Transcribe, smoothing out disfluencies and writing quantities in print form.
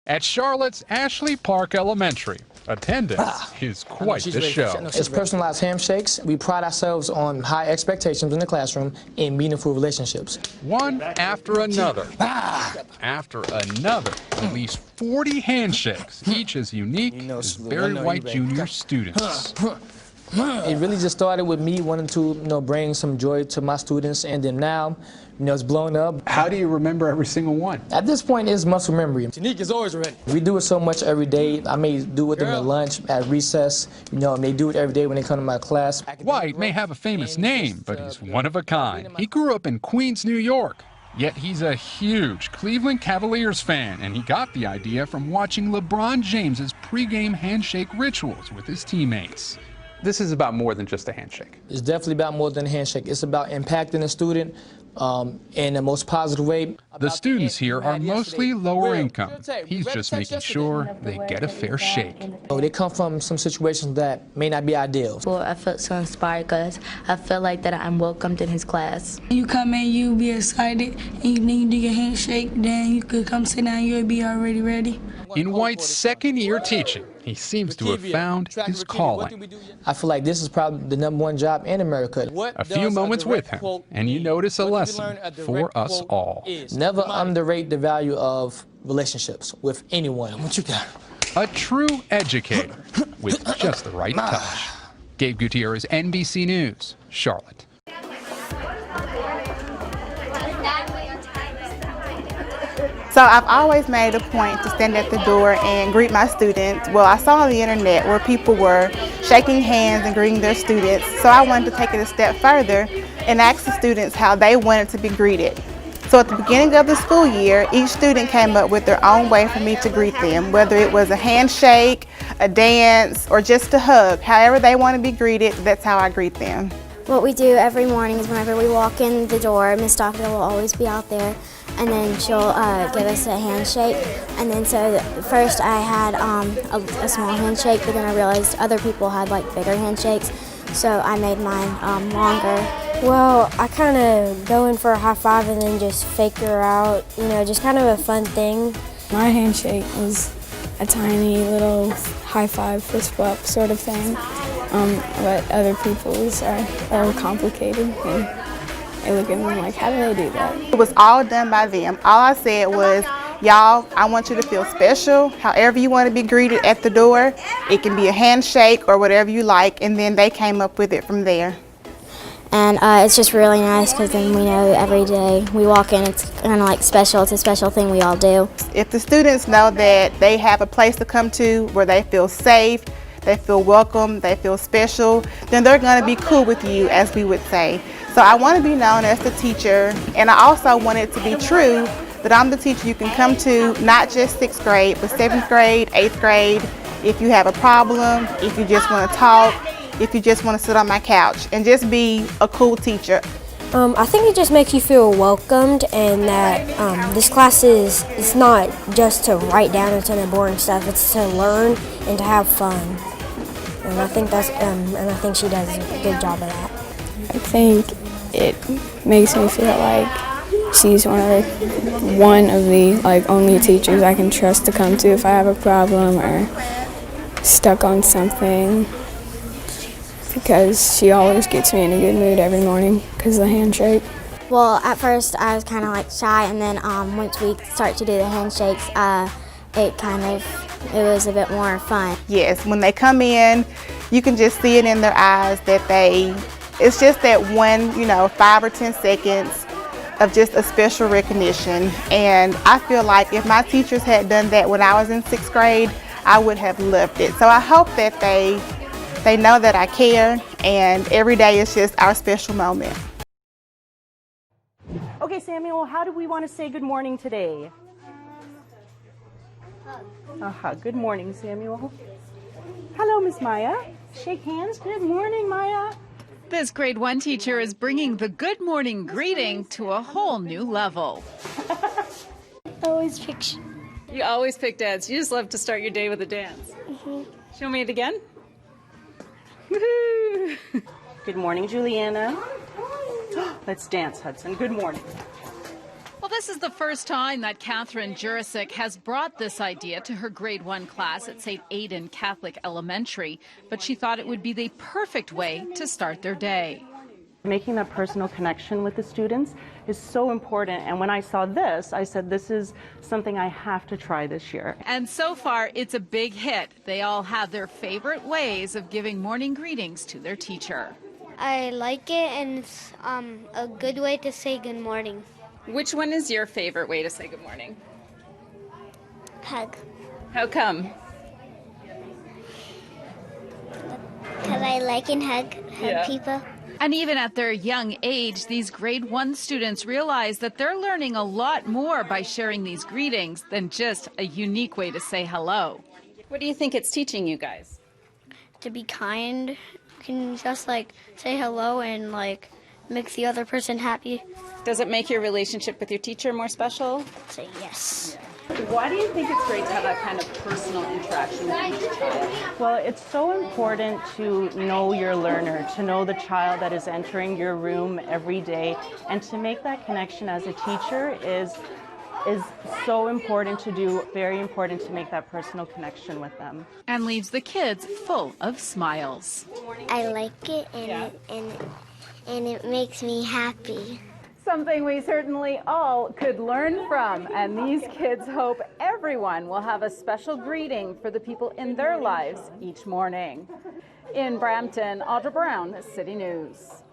At Charlotte's Ashley Park Elementary, attendance is quite the show. It's personalized handshakes. We pride ourselves on high expectations in the classroom and meaningful relationships. One after another, after another, at least 40 handshakes, each as unique as Barry White Jr. students. It really just started with me wanting to, bring some joy to my students, and then now, it's blown up. How do you remember every single one? At this point, it's muscle memory. Tanique is always ready. We do it so much every day. I may do it with them at lunch, at recess, and they do it every day when they come to my class. White may have a famous name, but he's one of a kind. He grew up in Queens, New York. Yet he's a huge Cleveland Cavaliers fan, and he got the idea from watching LeBron James's pregame handshake rituals with his teammates. This is about more than just a handshake. It's definitely about more than a handshake. It's about impacting the student in the most positive way. The students here are mostly lower income. He's just making sure they get a fair shake. They come from some situations that may not be ideal. Well, I felt so inspired because I felt like that I'm welcomed in his class. You come in, you be excited, and you do your handshake, then you could come sit down, you'll be already ready. In White's second year teaching, he seems to have found his calling. I feel like this is probably the #1 job in America. A few moments with him, and you notice a lesson for us all. Never underrate the value of relationships with anyone. What you got? A true educator with just the right touch. Gabe Gutierrez, NBC News, Charlotte. So I've always made a point to stand at the door and greet my students. Well, I saw on the internet where people were shaking hands and greeting their students, so I wanted to take it a step further and ask the students how they wanted to be greeted. So at the beginning of the school year, each student came up with their own way for me to greet them, whether it was a handshake, a dance, or just a hug. However they want to be greeted, that's how I greet them. What we do every morning is whenever we walk in the door, Miss Doctor will always be out there, and then she'll give us a handshake. And then so first I had a small handshake, but then I realized other people had like bigger handshakes, so I made mine longer. Well, I kind of go in for a high five and then just fake her out, just kind of a fun thing. My handshake is a tiny little high five, fist bump sort of thing, but other people's are complicated. And I look at them like, how do they do that? It was all done by them. All I said was, y'all, I want you to feel special. However you want to be greeted at the door, it can be a handshake or whatever you like, and then they came up with it from there. And it's just really nice because then we know every day we walk in, it's kind of like special. It's a special thing we all do. If the students know that they have a place to come to where they feel safe, they feel welcome, they feel special, then they're going to be cool with you, as we would say. So I want to be known as the teacher, and I also want it to be true that I'm the teacher you can come to, not just 6th grade, but 7th grade, 8th grade, if you have a problem, if you just want to talk, if you just want to sit on my couch, and just be a cool teacher. I think it just makes you feel welcomed, and that this class it's not just to write down and some of the boring stuff, it's to learn and to have fun. And I think she does a good job of that. I think it makes me feel like she's one of the only teachers I can trust to come to if I have a problem or stuck on something, because she always gets me in a good mood every morning because of the handshake. Well, at first I was kind of like shy, and then once we start to do the handshakes, it was a bit more fun. Yes, when they come in, you can just see it in their eyes that it's just that one, 5 or 10 seconds of just a special recognition. And I feel like if my teachers had done that when I was in 6th grade, I would have loved it. So I hope that they know that I care, and every day is just our special moment. Okay, Samuel, how do we want to say good morning today? Good morning, Samuel. Hello, Miss Maya. Shake hands. Good morning, Maya. This grade 1 teacher is bringing the good morning greeting to a whole new level. Always pick. You always pick dance. You just love to start your day with a dance. Show me it again. Woohoo! Good morning, Juliana. Let's dance, Hudson. Good morning. Well, this is the first time that Catherine Jurisic has brought this idea to her grade 1 class at St. Aidan Catholic Elementary, but she thought it would be the perfect way to start their day. Making that personal connection with the students is so important, and when I saw this, I said this is something I have to try this year. And so far, it's a big hit. They all have their favorite ways of giving morning greetings to their teacher. I like it, and it's a good way to say good morning. Which one is your favorite way to say good morning? Hug. How come? Because I like and hug people. And even at their young age, these grade 1 students realize that they're learning a lot more by sharing these greetings than just a unique way to say hello. What do you think it's teaching you guys? To be kind, you can just say hello and makes the other person happy. Does it make your relationship with your teacher more special? Say yes. Why do you think it's great to have that kind of personal interaction with each child? Well, it's so important to know your learner, to know the child that is entering your room every day, and to make that connection as a teacher is so important to do, very important to make that personal connection with them. And leaves the kids full of smiles. I like it, and it makes me happy. Something we certainly all could learn from. And these kids hope everyone will have a special greeting for the people in their lives each morning. In Brampton, Audra Brown, City News.